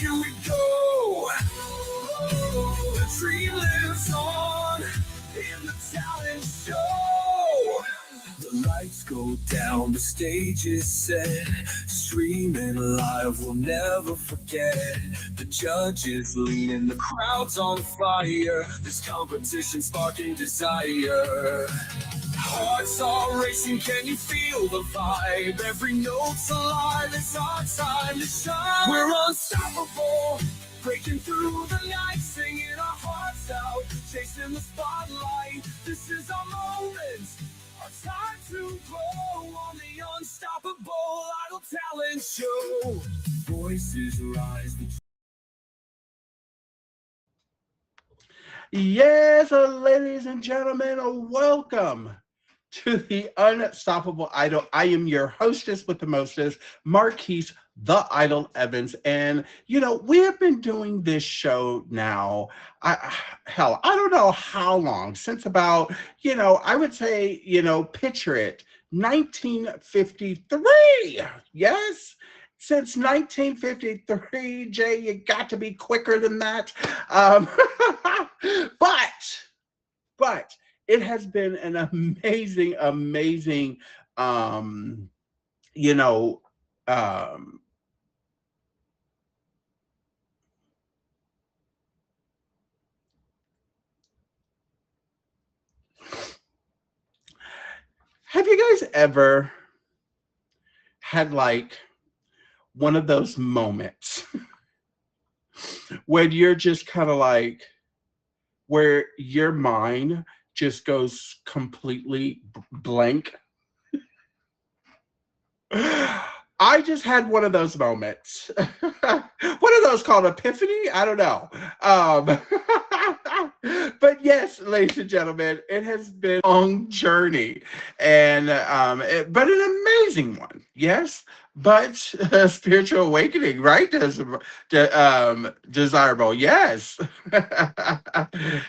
here we go. The dream lives on in the talent show. The lights go down, the stage is set. Streaming live, we'll never forget. The judges lean, the crowd's on fire. This competition sparking desire. Hearts are racing, can you feel the vibe? Every note's alive, it's our time to shine. We're unstoppable, breaking through the night, singing our hearts out, chasing the spotlight. This is our moment, our time to grow on the Unstoppable Idol Talent Show. Voices rise. Yes, ladies and gentlemen, welcome to the Unstoppable Idol. I am your hostess with the mostest, Marquise the Idol Evans. And, we have been doing this show now, I don't know how long, since about, I would say, picture it, 1953. Yes. Since 1953, Jay, you got to be quicker than that. Um, but it has been an amazing, um, you know, um, have you guys ever had like one of those moments when you're just kind of like, where your mind just goes completely blank? I just had one of those moments. What are those called? Epiphany? I don't know. Um, but yes, ladies and gentlemen, it has been a long journey, and but an amazing one. Yes, but a spiritual awakening, right? Desirable. Yes.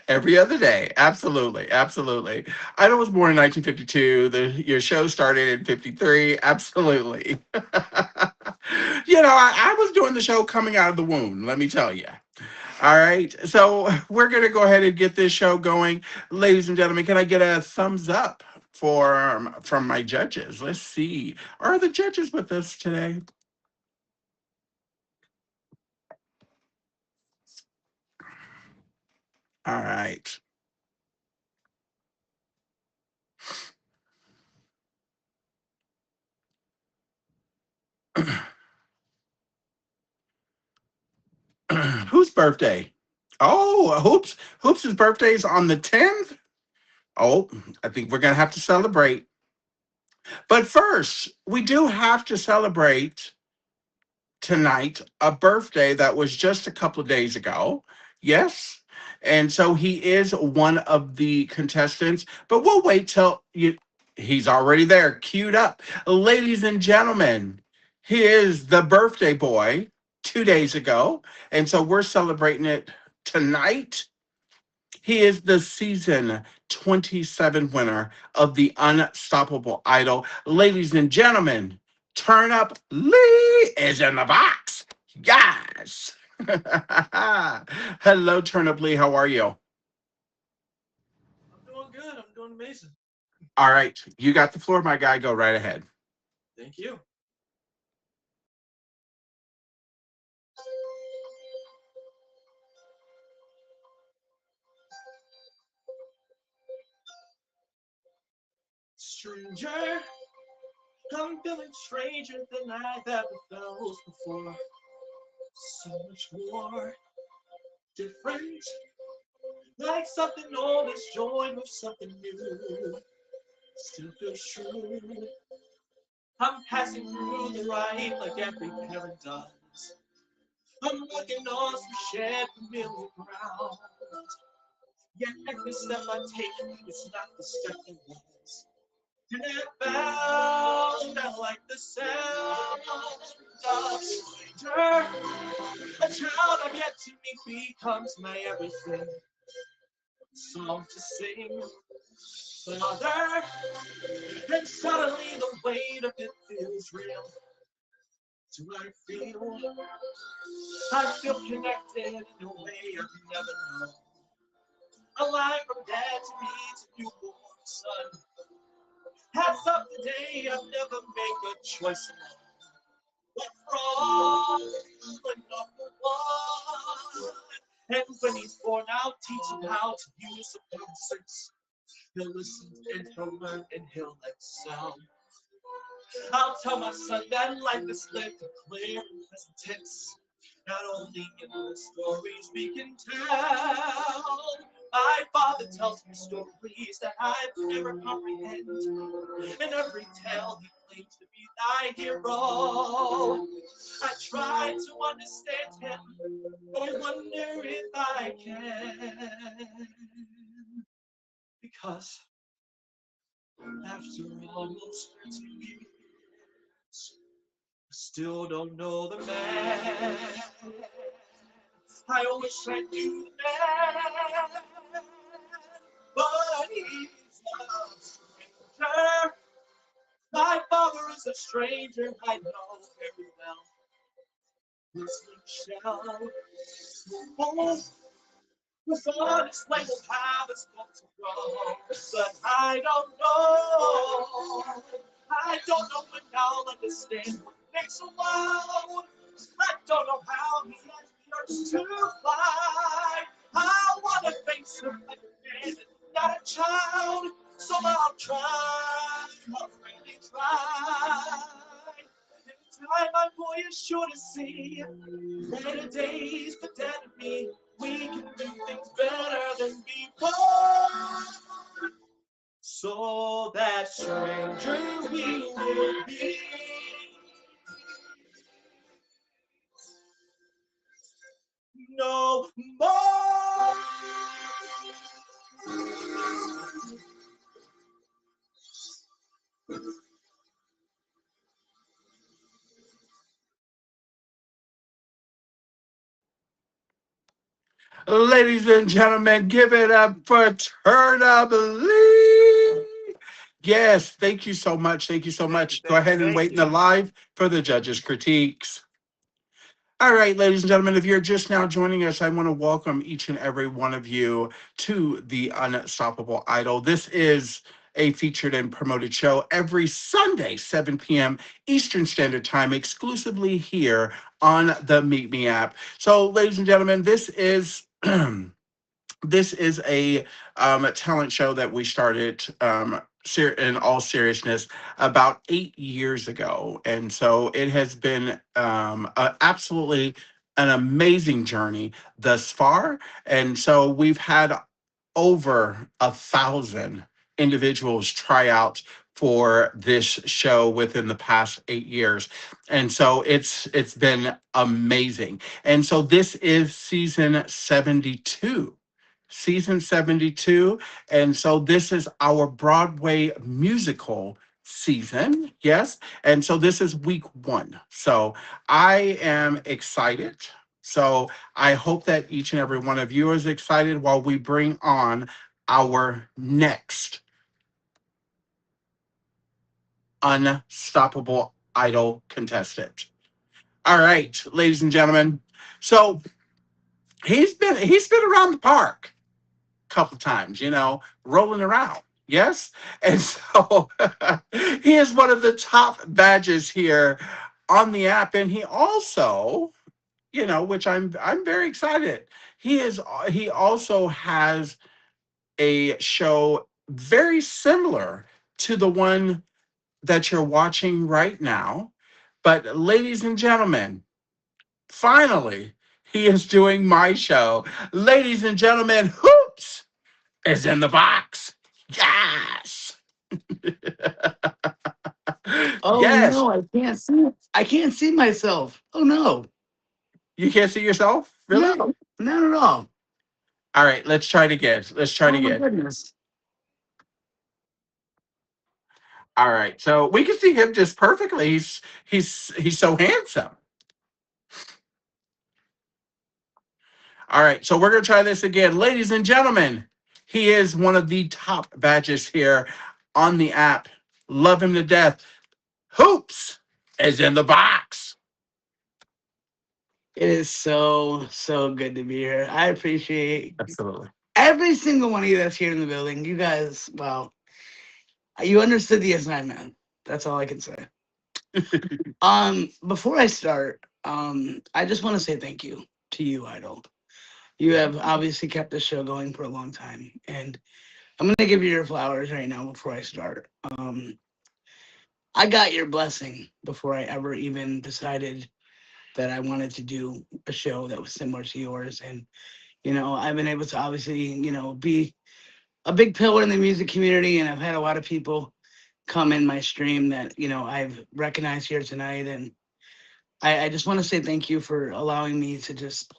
Every other day. Absolutely. Absolutely. I was born in 1952. Your show started in 53. Absolutely. I was doing the show coming out of the womb, let me tell you. All right. So we're going to go ahead and get this show going. Ladies and gentlemen, can I get a thumbs up from my judges? Let's see. Are the judges with us today? All right. Whose birthday? Oh, Hoops' birthday is on the 10th. Oh, I think we're going to have to celebrate. But first, we do have to celebrate tonight a birthday that was just a couple of days ago. Yes. And so he is one of the contestants, but we'll wait till he's already there, queued up. Ladies and gentlemen, he is the birthday boy 2 days ago. And so we're celebrating it tonight. He is the season 27 winner of the Unstoppable Idol. Ladies and gentlemen, Turn Up Lee is in the box. Yes. Hello, Turn Up Lee. How are you? I'm doing good. I'm doing amazing. All right. You got the floor, my guy. Go right ahead. Thank you. Stranger, I'm feeling stranger than I've ever felt before. So much more different, like something old is joined with something new. Still feels true. I'm passing through the light like every parent does. I'm walking on some shared familiar ground. Yet every step I take is not the step it was. And I found out like the sound of a stranger. A child I've yet to meet becomes my everything. Song to sing, Father. Then suddenly the weight of it feels real. Do I feel connected in a way I've never known. Alive from dad to me to newborn son. Hats up today, I'll never make a choice alone. But wrong, but not the one. And when he's born out, teach him how to use the common sense. He'll listen and he'll learn and he'll excel. I'll tell my son that life is lived in clear and present tense. Not only in the stories we can tell. My father tells me stories that I could never comprehend. In every tale he claims to be thy hero. I try to understand him, but I wonder if I can. Because after almost 30 years, I still don't know the man. I wish I knew the man, but he's a stranger. My father is a stranger, I know very well. Listening shall was on his way to have his book to grow, but I don't know. I don't know when I'll understand what makes a wow. I don't know how he has the urge to fly. I want to face him like a man and not a child, so I'll try. I'll really try. Time my boy is sure to see better days, but dad and me, we can do things better than before. So that stranger we will be no more. Ladies and gentlemen, give it up for Turn Up Lee. Yes, thank you so much. Thank you so much. Go ahead and wait in the live for the judges' critiques. All right, ladies and gentlemen, if you're just now joining us, I want to welcome each and every one of you to the Unstoppable Idol. This is a featured and promoted show every Sunday, 7 p.m. Eastern Standard Time, exclusively here on the Meet Me app. So, ladies and gentlemen, this is this is a talent show that we started in all seriousness about 8 years ago. And so it has been absolutely an amazing journey thus far. And so we've had over 1,000 individuals try out for this show within the past 8 years, and so it's been amazing. And so this is season 72, season 72. And so this is our Broadway musical season. Yes. And so this is week one. So I am excited. So I hope that each and every one of you is excited while we bring on our next Unstoppable Idol contestant. All right, ladies and gentlemen. So he's been around the park couple times, rolling around. Yes. And so he is one of the top badges here on the app. And he also, which I'm very excited. He also has a show very similar to the one that you're watching right now. But ladies and gentlemen, finally, he is doing my show. Ladies and gentlemen, Hoops is in the box. Yes. Oh Yes. no, I can't see. I can't see myself. Oh no, You can't see yourself? Really? no, not at all. All right, let's try it again. Let's try it Oh my again. goodness. All right. So we can see him just perfectly. He's so handsome. All right. So we're gonna try this again. Ladies and gentlemen, he is one of the top badges here on the app. Love him to death. Hoops is in the box. It is so good to be here. I appreciate Absolutely. every single one of you that's here in the building. You guys, wow, you understood the assignment. That's all I can say. Before I start, I just want to say thank you to you, Idol. You have obviously kept the show going for a long time, and I'm gonna give you your flowers right now before I start. I got your blessing before I ever even decided that I wanted to do a show that was similar to yours, and I've been able to obviously be a big pillar in the music community, and I've had a lot of people come in my stream that I've recognized here tonight, and I just want to say thank you for allowing me to just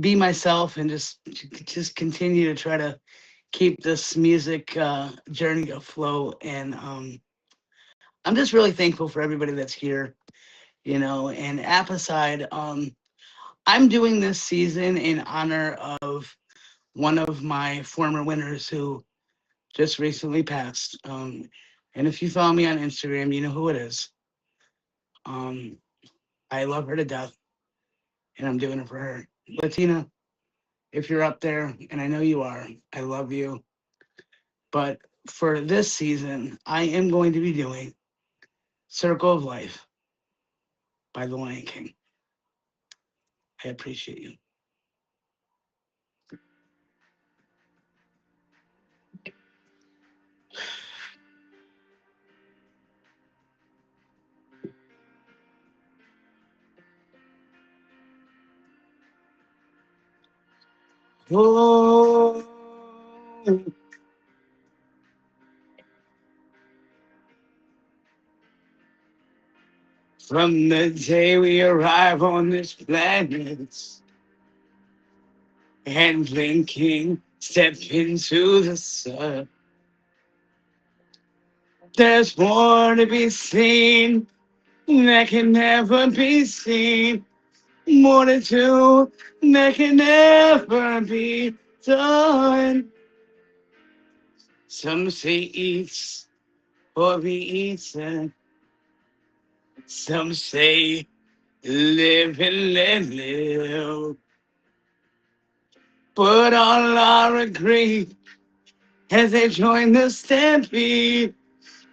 be myself and just continue to try to keep this music journey afloat. And I'm just really thankful for everybody that's here, And app aside, I'm doing this season in honor of one of my former winners who just recently passed. And if you follow me on Instagram, you know who it is. Um, I love her to death, and I'm doing it for her. Latina, if you're up there, and I know you are, I love you. But for this season, I am going to be doing Circle of Life by The Lion King. I appreciate you. Oh, from the day we arrive on this planet and blinking, step into the sun. There's more to be seen that can never be seen. More to do that can never be done. Some say eat or be eaten. Some say live and let live. But all are agree as they join the stampede.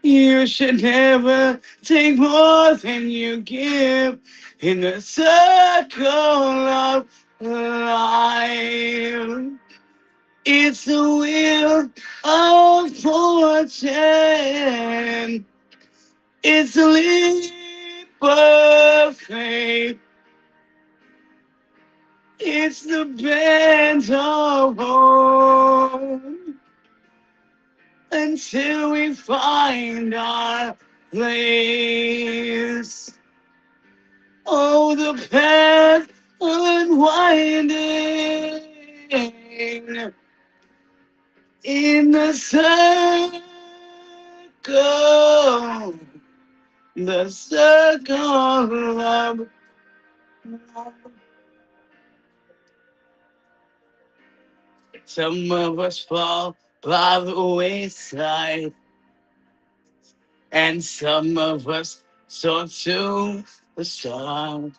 You should never take more than you give in the circle of life. It's the wheel of fortune. It's a leap of faith. It's the bend of hope until we find our place. Oh, the path unwinding in the circle, the circle of life. Some of us fall by the wayside, and some of us soar to the stars,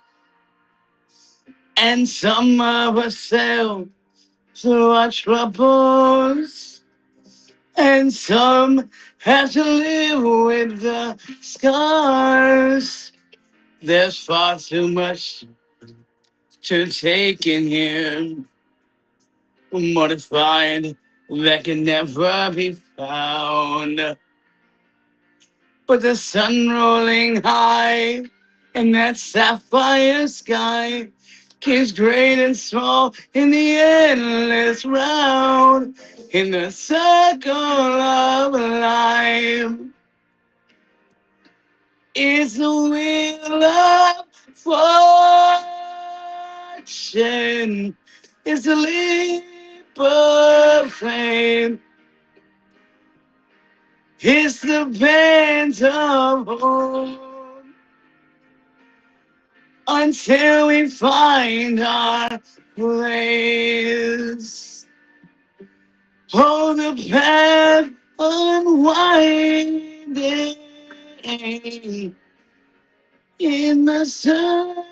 and some of us sail through our troubles, and some have to live with the scars. There's far too much to take in here, mortified that can never be found. But the sun rolling high in that sapphire sky keeps great and small in the endless round, in the circle of life. It's the wheel of fortune. It's the leap of faith. It's the bend of hope until we find our place. Oh, the path unwinding in the circle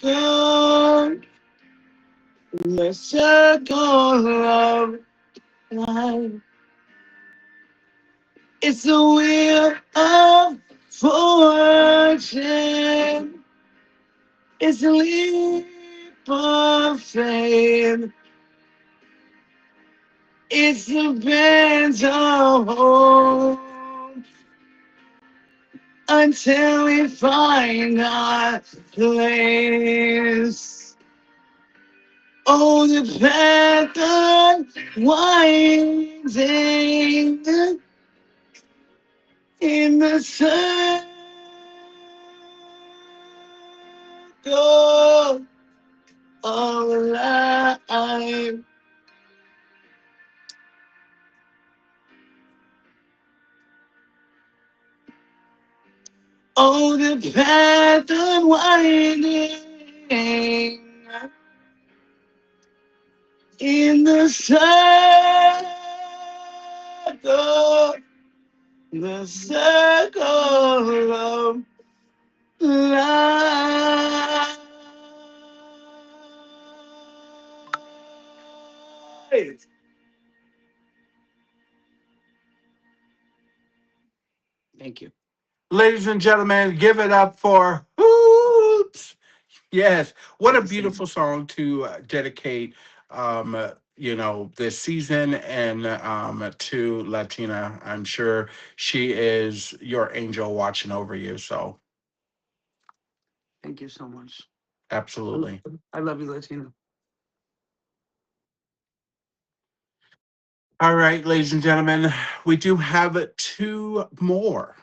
the circle of life. It's the wheel of fortune. It's a leap of faith. It's the bend of hope until we find our place. Oh, the path unwinding in the circle of life. Oh, the path unwinding in the circle of life. Thank you. Ladies and gentlemen, give it up for Hoops. Yes, what a Thank you so beautiful much. song to dedicate, this season and to Latina. I'm sure she is your angel watching over you. So, Thank you so much. I absolutely. I love you, Latina. All right, ladies and gentlemen, we do have two more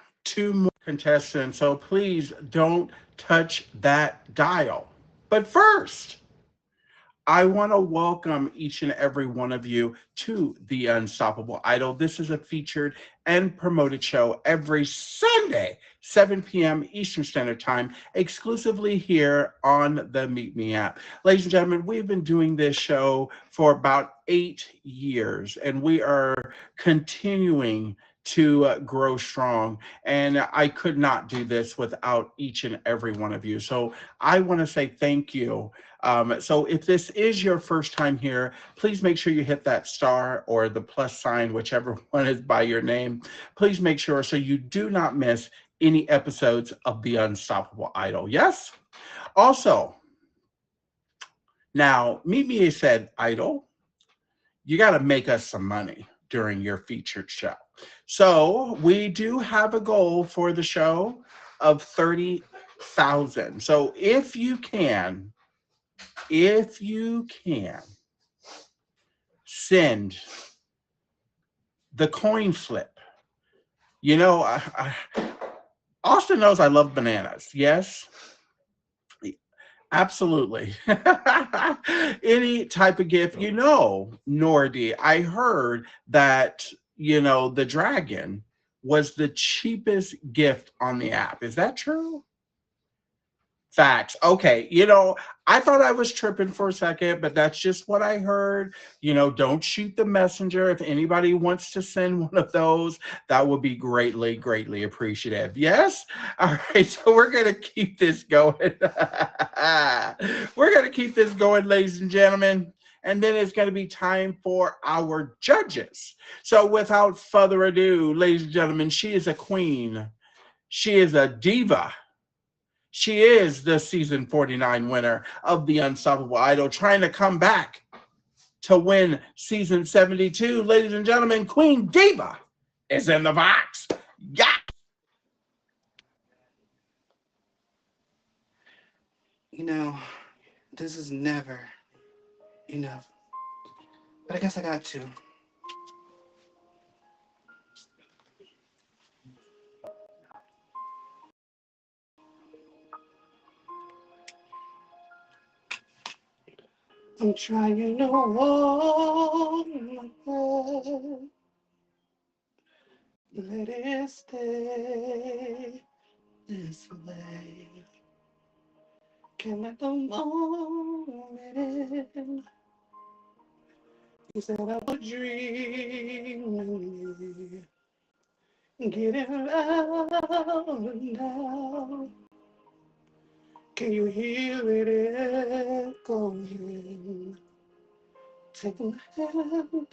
contestants. So please don't touch that dial. But first, I want to welcome each and every one of you to The Unstoppable Idol. This is a featured and promoted show every Sunday, 7 p.m. Eastern Standard Time, exclusively here on the Meet Me app. Ladies and gentlemen, we've been doing this show for about 8 years, and we are continuing to grow strong. And I could not do this without each and every one of you. So I want to say thank you. So if this is your first time here, please make sure you hit that star or the plus sign, whichever one is by your name. Please make sure so you do not miss any episodes of The Unstoppable Idol. Yes? Also, now, Mimi said, Idol, you got to make us some money during your featured show. So we do have a goal for the show of 30,000. So if you can send the coin flip. You know, Austin knows I love bananas. Yes, absolutely. Any type of gift, Nordy. I heard that the dragon was the cheapest gift on the app. Is that true? Facts. Okay. I thought I was tripping for a second, but that's just what I heard. Don't shoot the messenger. If anybody wants to send one of those, that would be greatly, greatly appreciative. Yes? All right. So we're going to keep this going. We're going to keep this going, ladies and gentlemen. And then it's going to be time for our judges. So without further ado, ladies and gentlemen, she is a queen. She is a diva. She is the season 49 winner of The Unstoppable Idol, trying to come back to win season 72. Ladies and gentlemen, Queen Diva is in the box. Yeah. You know, this is never enough. But I guess I got to. I'm trying to hold my breath. Let it stay this way. Can't let the moment in. You said I would dream. Getting loud now. Can you hear it echoing? Take my hand.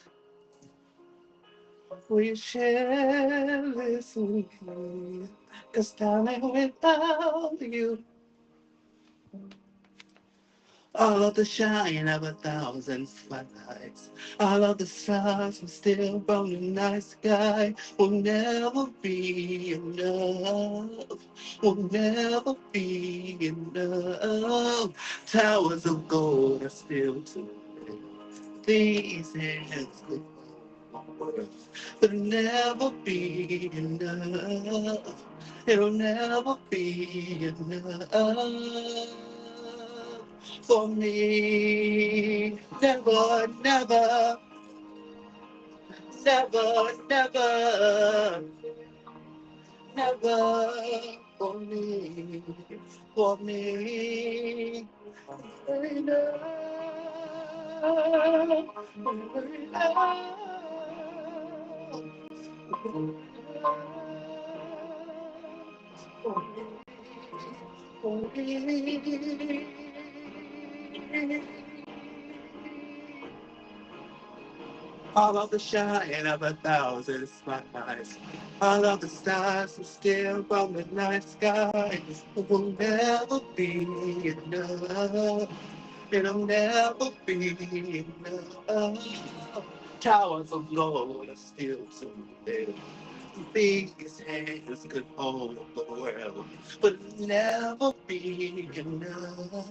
Will you share this with me? 'Cause darling, without you, all of the shine of 1,000 spotlights, all of the stars are still from the night sky will never be enough, will never be enough. Towers of gold are still too big. These hands could work, but never be enough. It'll never be enough for me. Never, never, never, never, never for me, for me. Enough, for me. All of the shine of 1,000 spotlights, all of the stars are still from the night sky. Will never be enough. It'll never be enough. Towers of gold are still too big. These hands could hold the world, but it'll never be enough.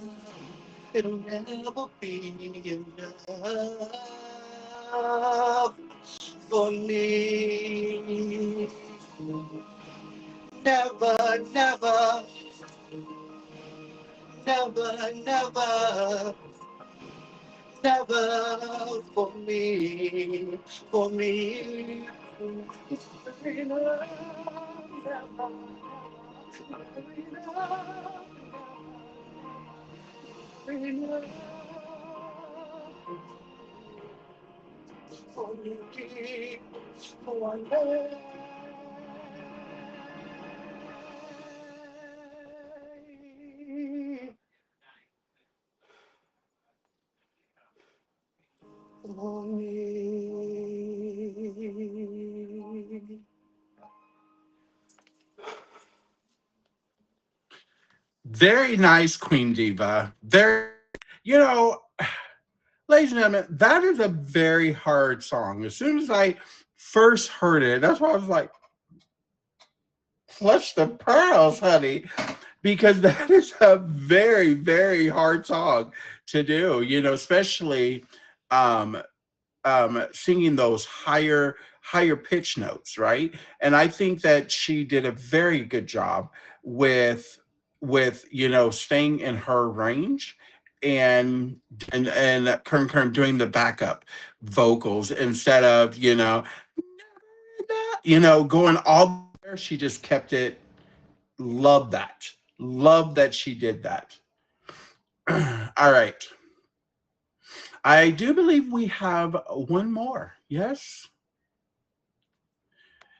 It'll never be enough for me. Never, never, never, never, never for me, for me. Never, never, for me, one day. For me. Very nice, Queen Diva. Very, you know, ladies and gentlemen, that is a very hard song. As soon as I first heard it, that's why I was like, "Flush the pearls, honey," because that is a very, very hard song to do. You know, especially um, singing those higher pitch notes, right? And I think that she did a very good job with staying in her range and Kern doing the backup vocals instead of going all there. She just kept it. Love that. Love that she did that. All right. I do believe we have one more. Yes.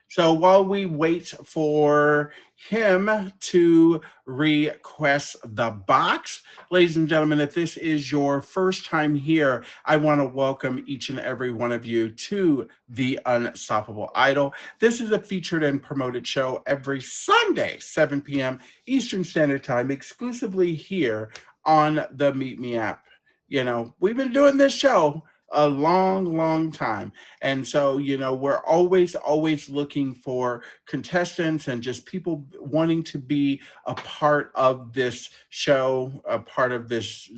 So while we wait for him to request the box, ladies and gentlemen, if this is your first time here, I want to welcome each and every one of you to the Unstoppable Idol. This is a featured and promoted show every Sunday, 7 p.m. Eastern Standard Time, exclusively here on the Meet Me app. You know, we've been doing this show a long time, and so we're always looking for contestants and just people wanting to be a part of this show, a part of this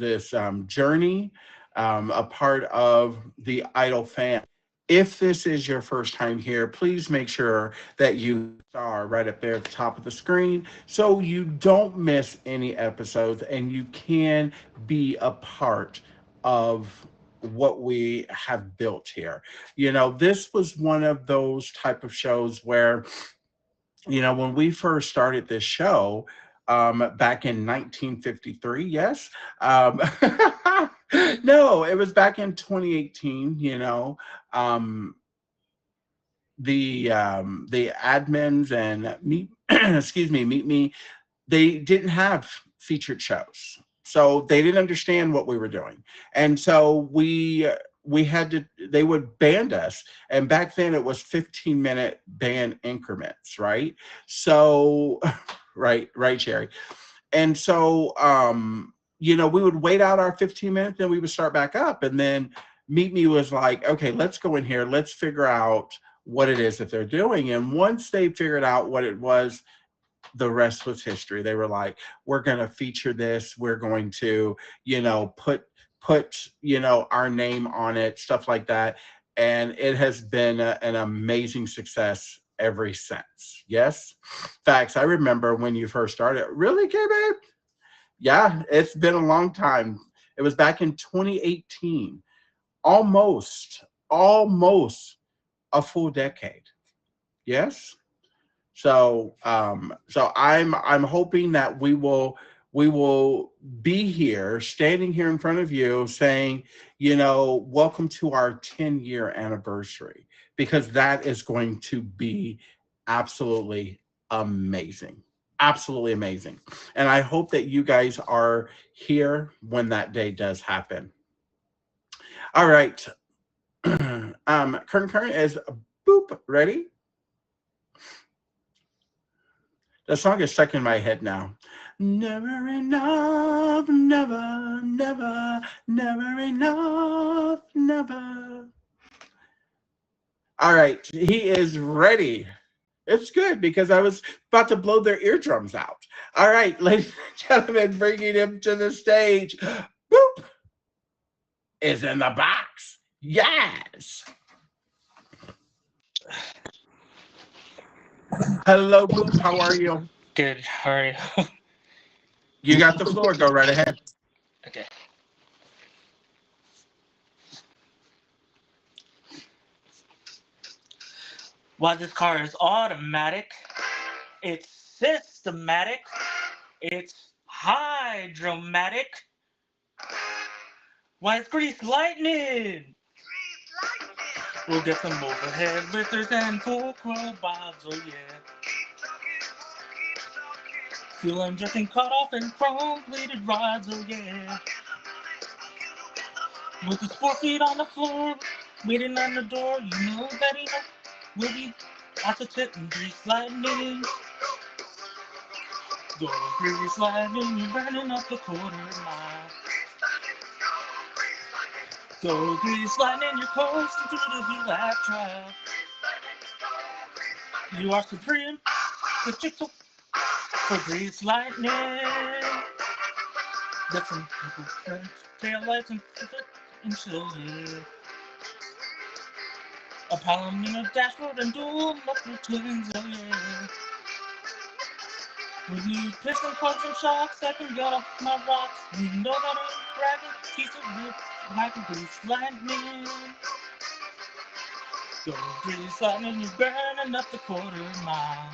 journey, a part of the Idol fan. If this is your first time here, please make sure that you are right up there at the top of the screen so you don't miss any episodes and you can be a part of what we have built here. This was one of those type of shows where, when we first started this show, back in 1953, yes. No, it was back in 2018, the admins and me, excuse me, Meet Me, they didn't have featured shows. So they didn't understand what we were doing. And so we had to, they would band us. And back then it was 15-minute band increments, right? So right, Sherry. And so we would wait out our 15 minutes, then we would start back up. And then Meet Me was like, okay, let's go in here, let's figure out what it is that they're doing. And once they figured out what it was, the rest was history. They were like, we're going to feature this, we're going to put our name on it, stuff like that. And it has been an amazing success ever since. Yes, facts. I remember when you first started. Really, K-Babe? Yeah, it's been a long time. It was back in 2018. Almost a full decade. Yes. So I'm hoping that we will be here, standing here in front of you, saying, welcome to our 10-year anniversary, because that is going to be absolutely amazing. Absolutely amazing. And I hope that you guys are here when that day does happen. All right. Current is boop, ready? The song is stuck in my head now. Never enough, never, never, never enough, never. All right, he is ready. It's good because I was about to blow their eardrums out. All right, ladies and gentlemen, bringing him to the stage. Boop is in the box. Yes. Hello, Boop. How are you? Good. How are you? You got the floor. Go right ahead. Okay. While this car is automatic, it's systematic, it's hydromatic. Why it's grease lightning? We'll get some overhead lifters and full crow bobs, oh yeah. Fuel injecting cut off and chrome plated rods, oh yeah. With his 4 feet on the floor, waiting on the door, you know that he will be at the tip and grease lightning. Go grease lightning, you're burning up the quarter mile. Go grease lightning, you're coasting through the HELAC trial. You are supreme, the chick for grease lightning. Different people turn taillights and children. A Palomino dashboard and dual muffler twins, oh yeah. We need piston pumps and shocks that can get off my rocks. You know that I'm bragging, piece of wood, like a grease lightning. Go grease lightning, you're burning up the quarter mile.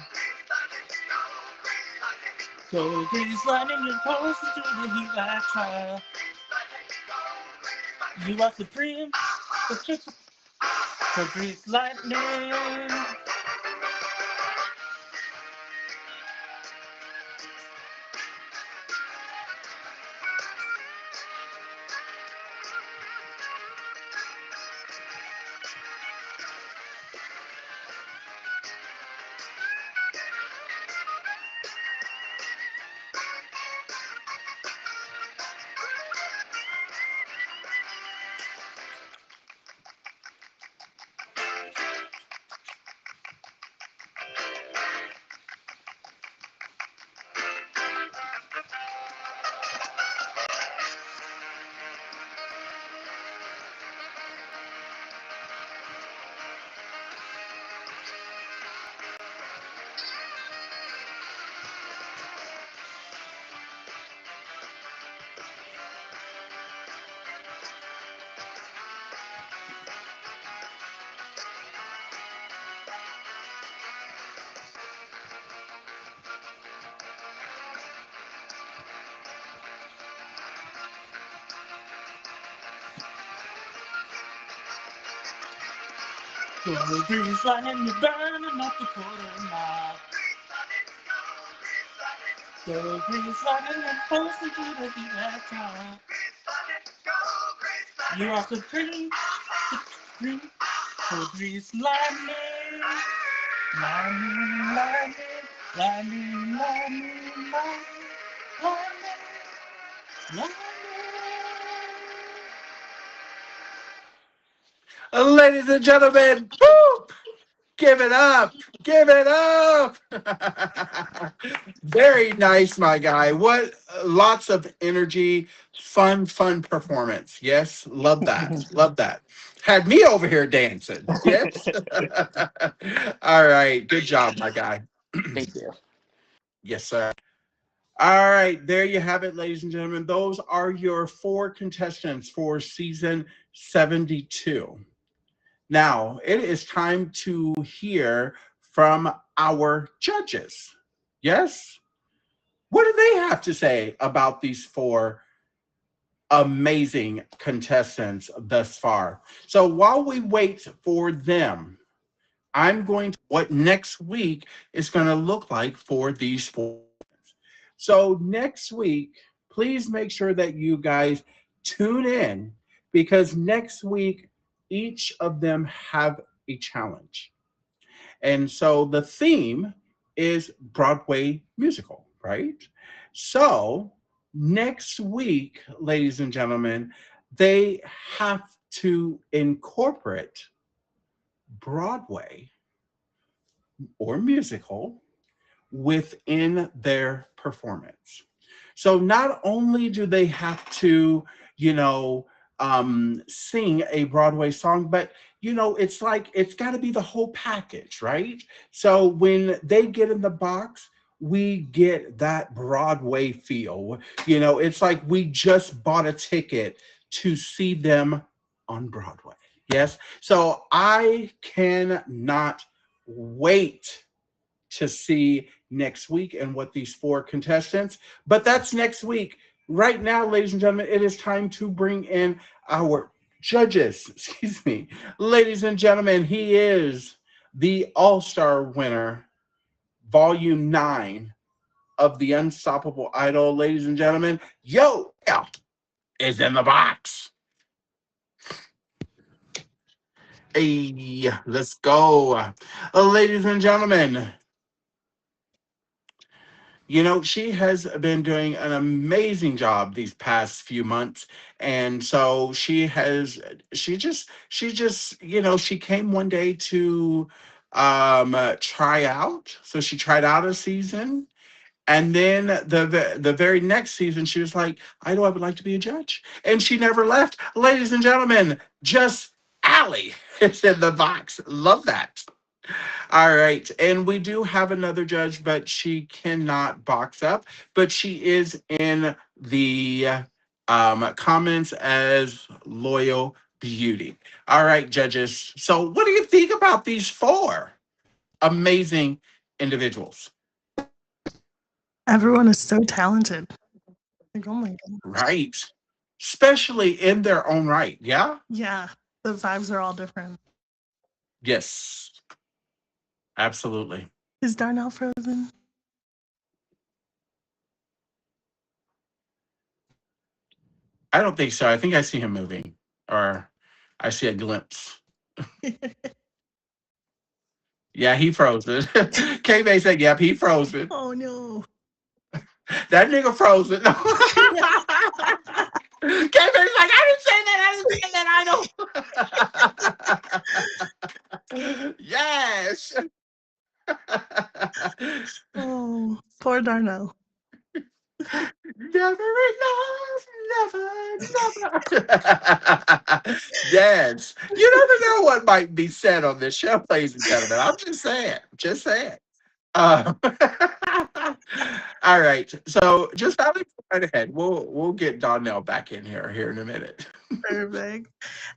Go grease lightning, you're coasting through the HELAC trial. You are supreme, the chick for grease lightning. Go grease lightning, you're burning up the quarter mile. Go green sliding and posting to the beat at time. You are supreme, supreme. Go green sliding, lightning, lightning, lightning, lightning, lightning, lightning. Ladies and gentlemen, woo! Give it up! Give it up! Very nice, my guy. What lots of energy, fun performance. Yes, love that. Love that. Had me over here dancing. Yes. All right, good job, my guy. Thank you. Yes, sir. All right, there you have it, ladies and gentlemen. Those are your 4 contestants for season 72. Now, it is time to hear from our judges. Yes? What do they have to say about these 4 amazing contestants thus far? So while we wait for them, I'm going to what next week is going to look like for these 4. So next week, please make sure that you guys tune in because next week each of them have a challenge. And so the theme is Broadway musical, right? So next week, ladies and gentlemen, they have to incorporate Broadway or musical within their performance. So not only do they have to, you know, sing a Broadway song, but it's like it's got to be the whole package, right? So when they get in the box, we get that Broadway feel. It's like we just bought a ticket to see them on Broadway. Yes. So I cannot wait to see next week and what these 4 contestants, but that's next week. Right now, ladies and gentlemen, it is time to bring in our judges. Excuse me. Ladies and gentlemen, he is the All-Star winner, Volume 9 of The Unstoppable Idol. Ladies and gentlemen, Yo is in the box. Hey, let's go. Ladies and gentlemen, she has been doing an amazing job these past few months. And so she came one day to try out. So she tried out a season. And then the very next season, she was like, I would like to be a judge. And she never left. Ladies and gentlemen, just Allie is in the box. Love that. All right. And we do have another judge, but she cannot box up, but she is in the comments as Loyal Beauty. All right, judges. So what do you think about these 4 amazing individuals? Everyone is so talented. Like, oh my god. Right. Especially in their own right. Yeah? Yeah. The vibes are all different. Yes. Absolutely. Is Darnell frozen? I don't think so. I think I see him moving, or I see a glimpse. Yeah, he frozen. K-Bay said, yep, he frozen. Oh no. That nigga frozen. K-Bay's like, I didn't say that. I know. Yes. Oh, poor Darnell. Never enough, never. Yes. You never know what might be said on this show, ladies and gentlemen. I'm just saying. All right. So just having right ahead. We'll get Donnell back in here in a minute. Perfect.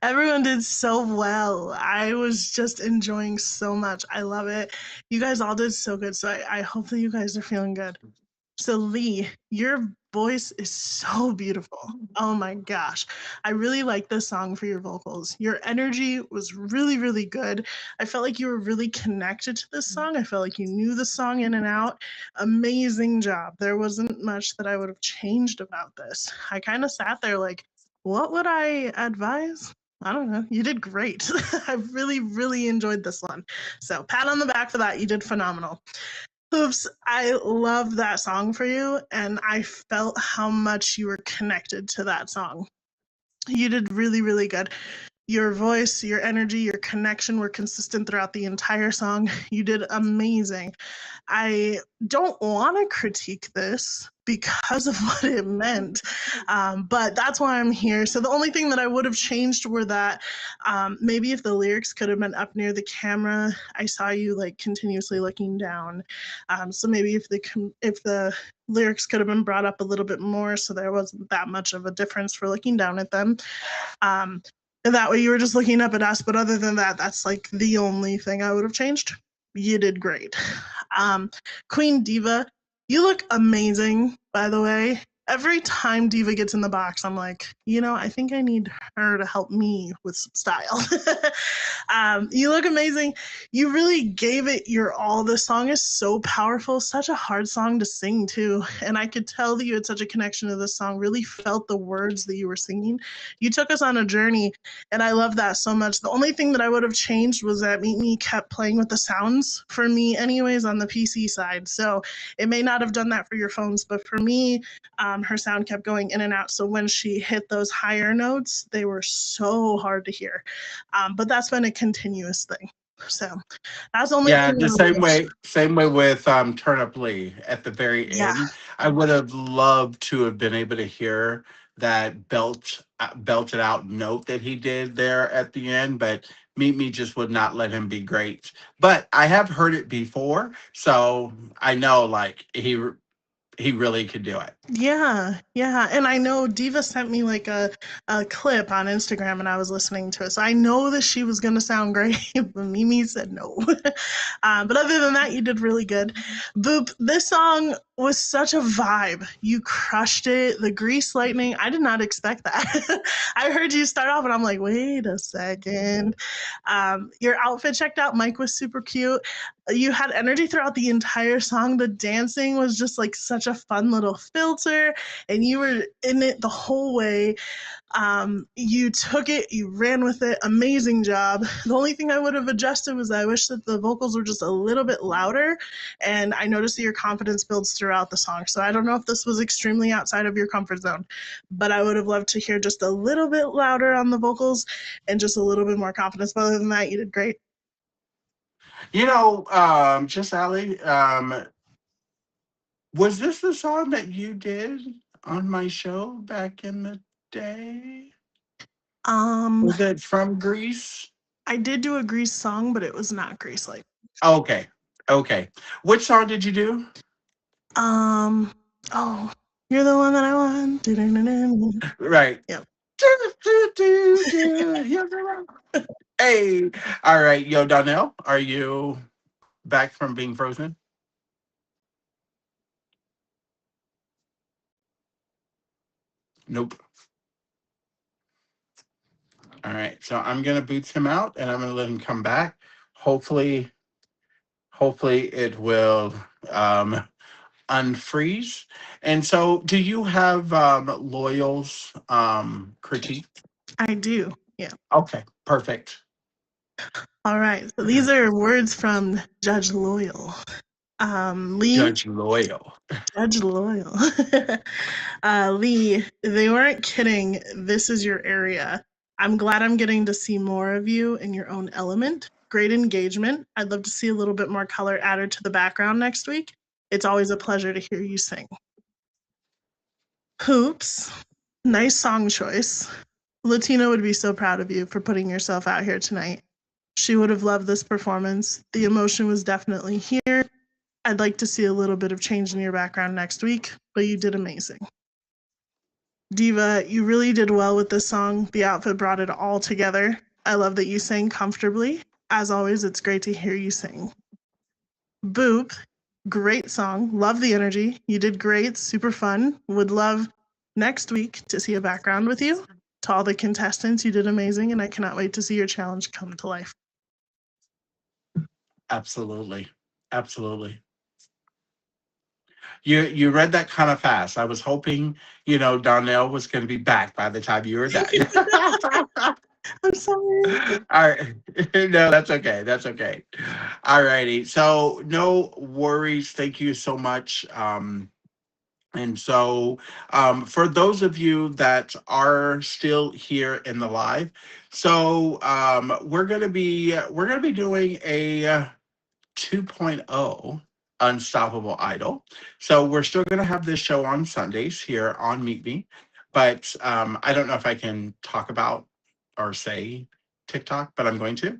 Everyone did so well. I was just enjoying so much. I love it. You guys all did so good. So I hope that you guys are feeling good. So Lee, your voice is so beautiful. Oh my gosh. I really like this song for your vocals. Your energy was really, really good. I felt like you were really connected to this song. I felt like you knew the song in and out. Amazing job. There wasn't much that I would have changed about this. I kind of sat there like, what would I advise? I don't know. You did great. I really, really enjoyed this one. So pat on the back for that. You did phenomenal. Oops, I love that song for you, and I felt how much you were connected to that song. You did really, really good. Your voice, your energy, your connection were consistent throughout the entire song. You did amazing. I don't want to critique this because of what it meant, but that's why I'm here. So the only thing that I would have changed were that maybe if the lyrics could have been up near the camera. I saw you like continuously looking down. So maybe if the lyrics could have been brought up a little bit more, so there wasn't that much of a difference for looking down at them. And that way you were just looking up at us. But other than that, that's like the only thing I would have changed. You did great. Queen Diva, you look amazing, by the way. Every time Diva gets in the box, I'm like, I think I need her to help me with some style. You look amazing. You really gave it your all. This song is so powerful, such a hard song to sing too. And I could tell that you had such a connection to this song, really felt the words that you were singing. You took us on a journey, and I love that so much. The only thing that I would have changed was that Meet Me kept playing with the sounds for me anyways on the PC side. So it may not have done that for your phones, but for me, her sound kept going in and out. So when she hit those higher notes, they were so hard to hear. But that's been a continuous thing. So that's the only Yeah, thing the I would have. same way with Turnip Lee at the very Yeah. end. I would have loved to have been able to hear that belted out note that he did there at the end, but Meet Me just would not let him be great. But I have heard it before, so I know like he really could do it. Yeah, yeah. And I know Diva sent me like a clip on Instagram and I was listening to it. So I know that she was going to sound great, but Mimi said no. But other than that, you did really good. Boop, this song was such a vibe. You crushed it. The Grease Lightning, I did not expect that. I heard you start off and I'm like, wait a second. Your outfit checked out. Mike was super cute. You had energy throughout the entire song. The dancing was just like such a fun little filter, and you were in it the whole way. You took it, you ran with it. Amazing job. The only thing I would have adjusted was I wish that the vocals were just a little bit louder, and I noticed that your confidence builds throughout the song. So I don't know if this was extremely outside of your comfort zone, but I would have loved to hear just a little bit louder on the vocals and just a little bit more confidence. But other than that, you did great. Just Ali, was this the song that you did on my show back in the day? Um, Was it from Greece? I did do a Grease song, but it was not Grease like. Okay. Okay. Which song did you do? Um, oh, you're the one that I want. Right. Yep. Hey. All right. Yo, Donnell, are you back from being frozen? Nope. All right. So I'm gonna boot him out and I'm gonna let him come back. Hopefully it will unfreeze. And so do you have Loyal's critique? I do. Yeah. Okay, perfect. All right. So these are words from Judge Loyal. Lee. Judge Loyal. Judge Loyal. Lee, they weren't kidding. This is your area. I'm glad I'm getting to see more of you in your own element. Great engagement. I'd love to see a little bit more color added to the background next week. It's always a pleasure to hear you sing. Hoops. Nice song choice. Latina would be so proud of you for putting yourself out here tonight. She would have loved this performance. The emotion was definitely here. I'd like to see a little bit of change in your background next week, but you did amazing. Diva, you really did well with this song. The outfit brought it all together. I love that you sang comfortably. As always, it's great to hear you sing. Boop, Great song. Love the energy. You did great. Super fun. Would love next week to see a background with you. To all the contestants, you did amazing, and I cannot wait to see your challenge come to life. Absolutely. Absolutely. You read that kind of fast. I was hoping, Donnell was going to be back by the time you were done. I'm sorry. All right. No, that's okay. That's okay. All righty. So no worries. Thank you so much. And so, for those of you that are still here in the live, so we're gonna be doing a 2.0 Unstoppable Idol. So we're still gonna have this show on Sundays here on Meet Me, but I don't know if I can talk about or say TikTok, but I'm going to.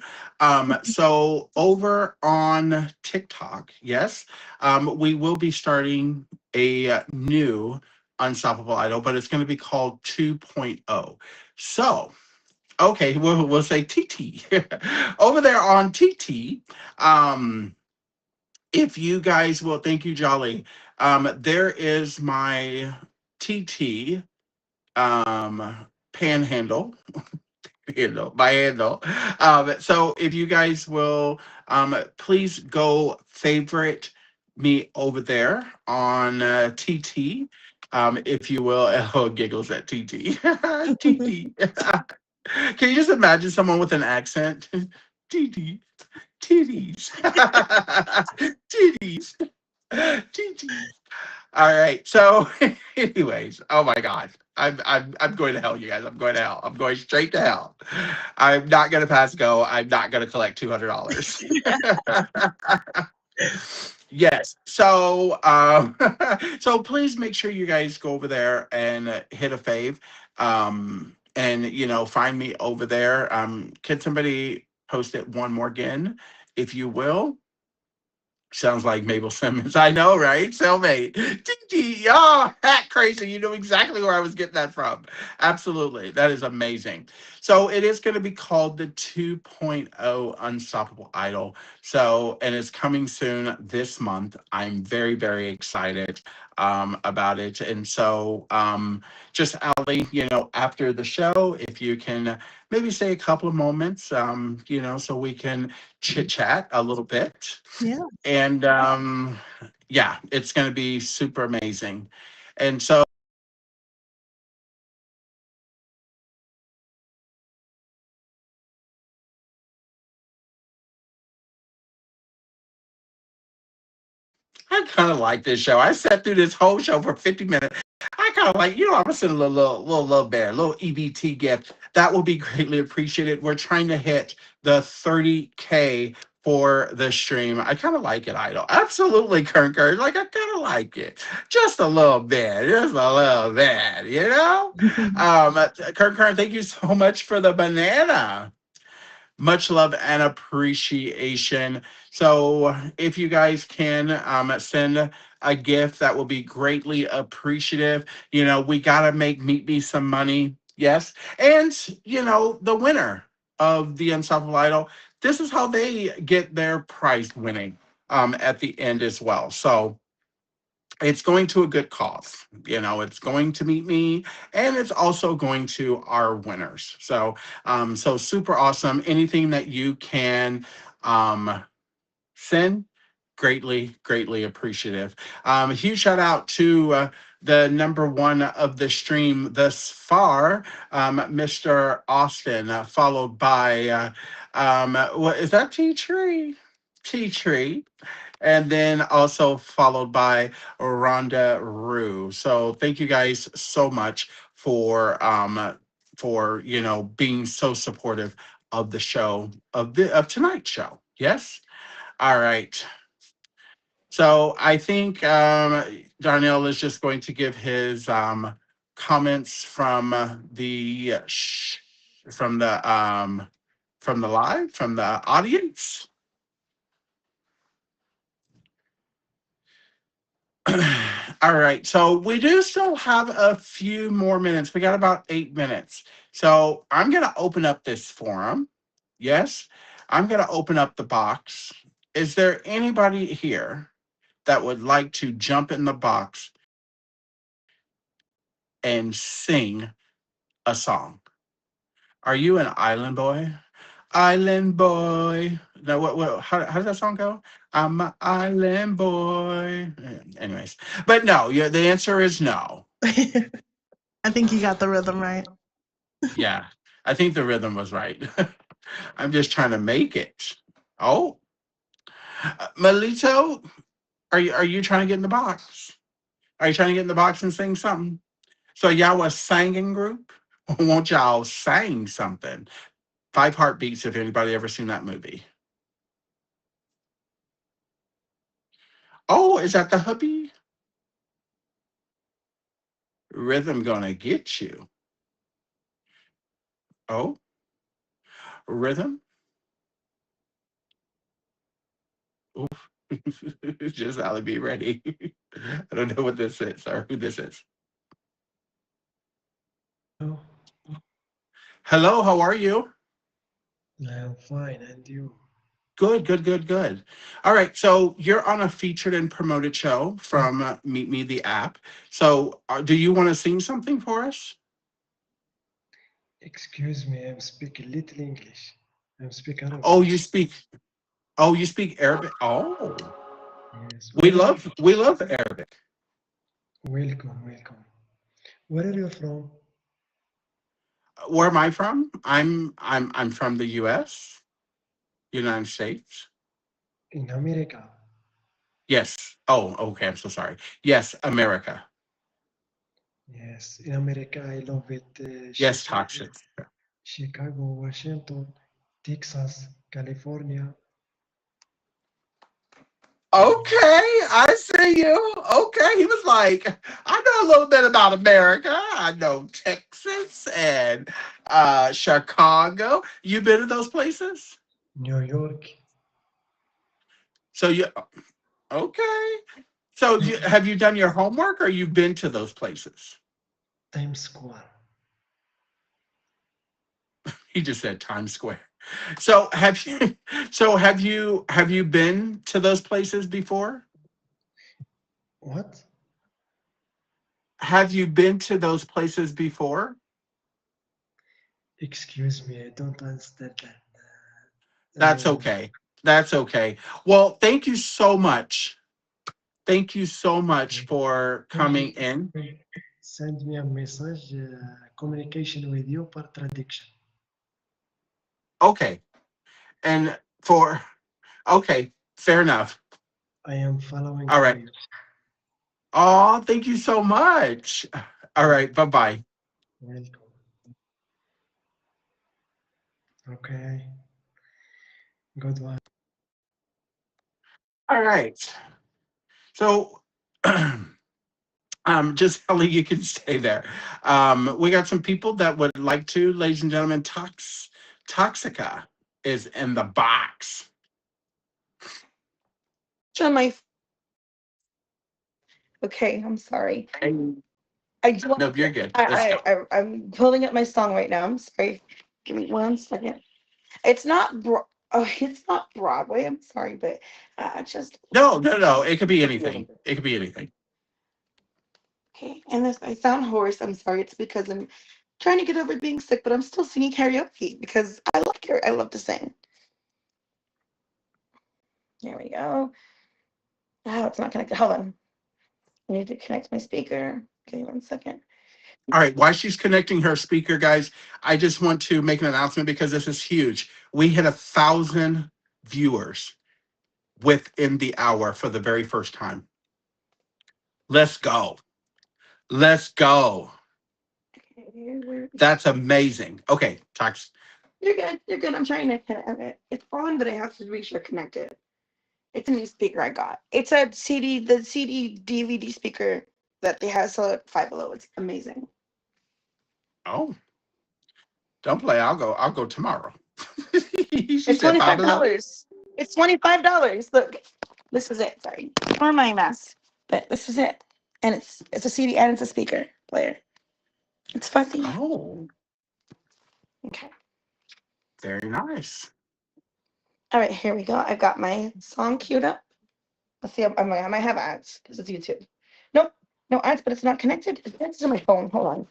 So over on TikTok, yes, we will be starting a new Unstoppable Idol, but it's going to be called 2.0. So, okay, we'll say TT. Over there on TT, if you guys will, thank you, Jolly. There is my TT panhandle my handle. So if you guys will, please go favorite me over there on TT, if you will. Oh, giggles at TT. TT. Can you just imagine someone with an accent? TT. Titties. Titties. Titties. All right. So, anyways, oh my God, I'm going to hell, you guys. I'm going to hell. I'm going straight to hell. I'm not going to pass go. I'm not going to collect $200. Yes. So, so please make sure you guys go over there and hit a fave. And find me over there. Can somebody post it one more again, if you will? Sounds like Mabel Simmons. I know, right? Cellmate. TT. Oh, that crazy. You know exactly where I was getting that from. Absolutely. That is amazing. So it is going to be called the 2.0 Unstoppable Idol. So, and it's coming soon this month. I'm very, very excited about it. And so just Ali, after the show, if you can maybe say a couple of moments, so we can chit chat a little bit. Yeah. And yeah, it's going to be super amazing. And so I kind of like this show. I sat through this whole show for 50 minutes. I kind of like, I'm gonna send a little bear, a little EBT gift. That will be greatly appreciated. We're trying to hit the 30K for the stream. I kind of like it, Idol. Absolutely, Kern. Like, I kind of like it. Just a little bit. Just a little bit, Kern, thank you so much for the banana. Much love and appreciation. So if you guys can send a gift, that will be greatly appreciative. We got to Meet Me some money. Yes. And, the winner of the Unstoppable Idol, this is how they get their prize winning at the end as well. So it's going to a good cause. It's going to Meet Me, and it's also going to our winners. So so super awesome. Anything that you can send, greatly appreciative. Huge shout out to the number one of the stream thus far, Mr. Austin, followed by what is that? T-Tree, and then also followed by Rhonda Rue. So thank you guys so much for being so supportive of the show, of tonight's show. Yes. All right. So I think Darnell is just going to give his comments from from the live, from the audience. All right. So we do still have a few more minutes. We got about 8 minutes. So I'm going to open up this forum. Yes. I'm going to open up the box. Is there anybody here that would like to jump in the box and sing a song? Are you an island boy? Island boy. No, how does that song go? I'm an island boy. Anyways, but no, yeah, the answer is no. I think you got the rhythm right. Yeah, I think the rhythm was right. I'm just trying to make it. Oh, Melito, are you trying to get in the box? Are you trying to get in the box and sing something? So y'all a singing group? Won't y'all sing something? Five Heartbeats, if anybody ever seen that movie. Oh, is that the hubby? Rhythm gonna get you. Oh, rhythm? Oof. Just Ali, be ready. I don't know what this is or who this is. Oh, Hello, how are you? I'm fine, and you? Good, good, good, good. All right, so you're on a featured and promoted show from Meet Me the app. So, do you want to sing something for us? Excuse me, I'm speaking little English. I'm speak Arabic. Oh, you speak. Oh, you speak Arabic. Oh, Yes. we love Arabic. Welcome, welcome. Where are you from? Where am I from? I'm from the U.S., United States. In America. Yes. Oh, okay. I'm so sorry. Yes, America. Yes, in America, I love it. Yes, Chicago, toxic. Chicago, Washington, Texas, California. Okay, I see you. Okay, he was like, I know a little bit about America. I know Texas and Chicago. You been to those places? New York, So you okay? So have you done your homework, or you've been to those places? Times Square. He just said Times Square. So have you? So have you been to those places before? What? Have you been to those places before? Excuse me, I don't understand that. That's okay. That's okay. Well, thank you so much. Thank you so much for coming in. Send me a message, communication with you per traduction. Okay. And for, okay, fair enough. I am following All for right. you. Oh, thank you so much. All right. Bye bye. Welcome. Okay. Goodbye. All right. So, just Ellie, you can stay there. We got some people that would like to, ladies and gentlemen, Toxica is in the box. On my okay, I'm sorry. Hey. I do want Nope, you're to. good. Let's go. I'm pulling up my song right now. I'm sorry. Give me 1 second. It's not it's not Broadway. I'm sorry, but just No, no, no. It could be anything. It could be anything. okay. And if I sound hoarse, I'm sorry. It's because I'm trying to get over being sick, but I'm still singing karaoke because I love to sing. There we go. Oh, it's not connected. Hold on. I need to connect my speaker. Give me 1 second. All right. While she's connecting her speaker, guys, I just want to make an announcement because this is huge. We hit 1,000 viewers within the hour for the very first time. Let's go. Let's go. Okay, That's amazing. Okay, Tox. you're good. You're good. I'm trying to connect it. It's on, but I have to make sure connected. It's a new speaker I got. It's a CD, the CD DVD speaker that they have sold at Five Below. It's amazing. Oh, don't play. I'll go tomorrow. She It's said Five Below. $25. It's $25. Look, this is it. Sorry for my mess, but this is it. And it's a CD and it's a speaker player. It's fuzzy. Oh, Okay. very nice. All right, here we go. I've got my song queued up. Let's see. I might have ads because it's YouTube. Nope, no ads, but it's not connected. It's connected to my phone. Hold on.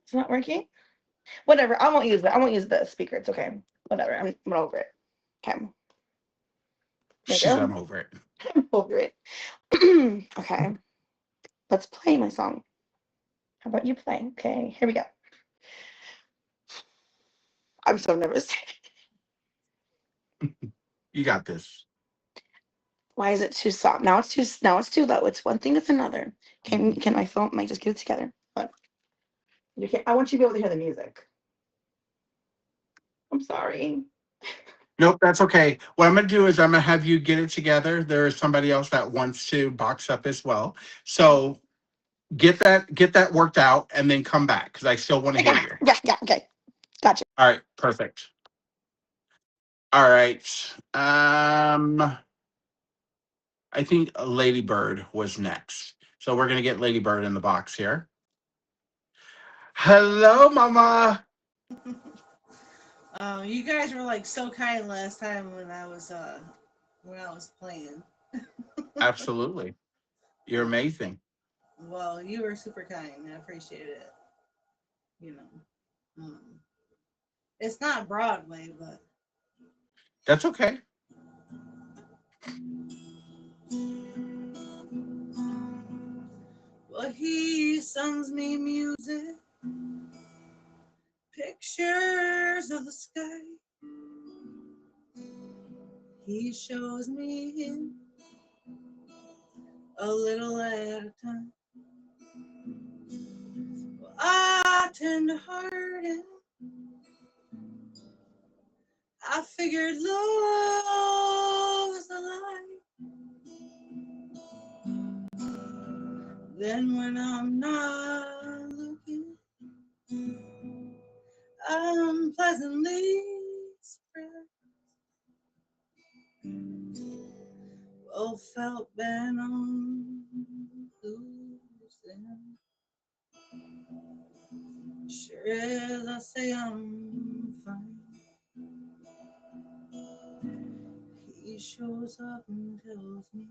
It's not working. Whatever. I won't use it. I won't use the speaker. It's okay. Whatever. I'm over it. Okay. There you She's go. I'm over it. I'm over it. Okay. Let's play my song. How about you play? Okay. Here we go. I'm so nervous. You got this. Why is it too soft? Now it's too low. It's one thing, it's another. Can my phone might just get it together? But you can't. I want you to be able to hear the music. I'm sorry. Nope, that's okay. What I'm gonna do is I'm gonna have you get it together. There is somebody else that wants to box up as well. So get that worked out and then come back because I still want to hear you. Yeah, okay. Gotcha. All right, perfect. All right. I think Lady Bird was next. So we're gonna get Lady Bird in the box here. Hello, Mama. You guys were like so kind last time when I was playing. Absolutely. You're amazing. Well, you were super kind. I appreciate it. You know, it's not Broadway, but That's okay. well, he sends me music, pictures of the sky. He shows me him a little at a time. Well, I tend to harden. I figured love was a lie. Then when I'm not looking, I'm pleasantly surprised. Well, felt bent on losing. Sure as I say I'm fine. He shows up and tells me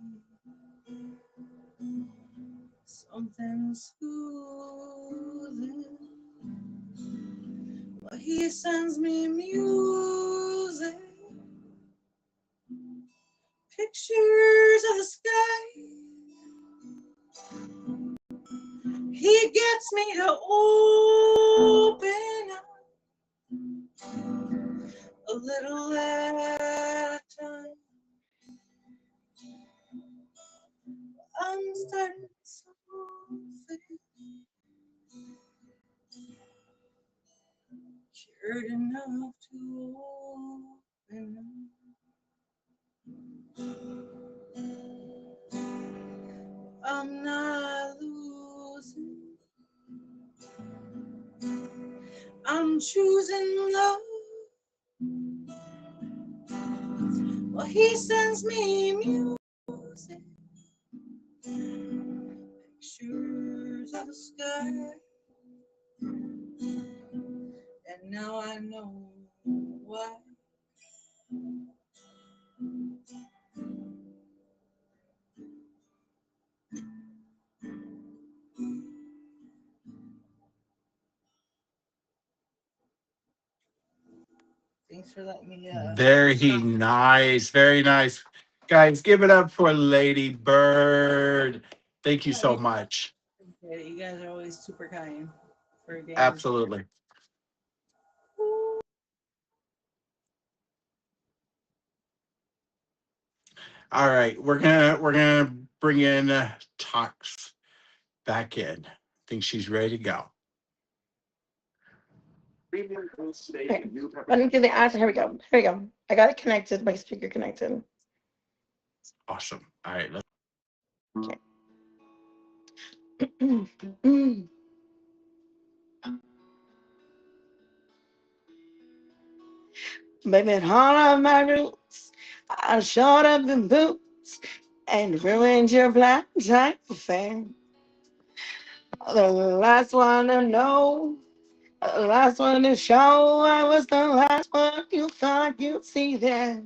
something soothing. Well, he sends me music, pictures of the sky. He gets me to open up a little at a time. I'm starting something cured enough to open up. I'm not losing. I'm choosing love. Well, he sends me music, pictures of the sky, and now I know why. Thanks for letting me. Very nice. Very nice. Guys, give it up for Lady Bird. Thank you so much. You guys are always super kind for games. Absolutely. All right, we're gonna bring in Tox back in. I think she's ready to go. Okay. Running through the ads. Here we go. Here we go. I got it connected. My speaker connected. Awesome. All right, let's. Okay. Baby, all of my roots are short up in boots and ruined your black tie affair. The last one to know, the last one to show. I was the last one you thought you'd see there.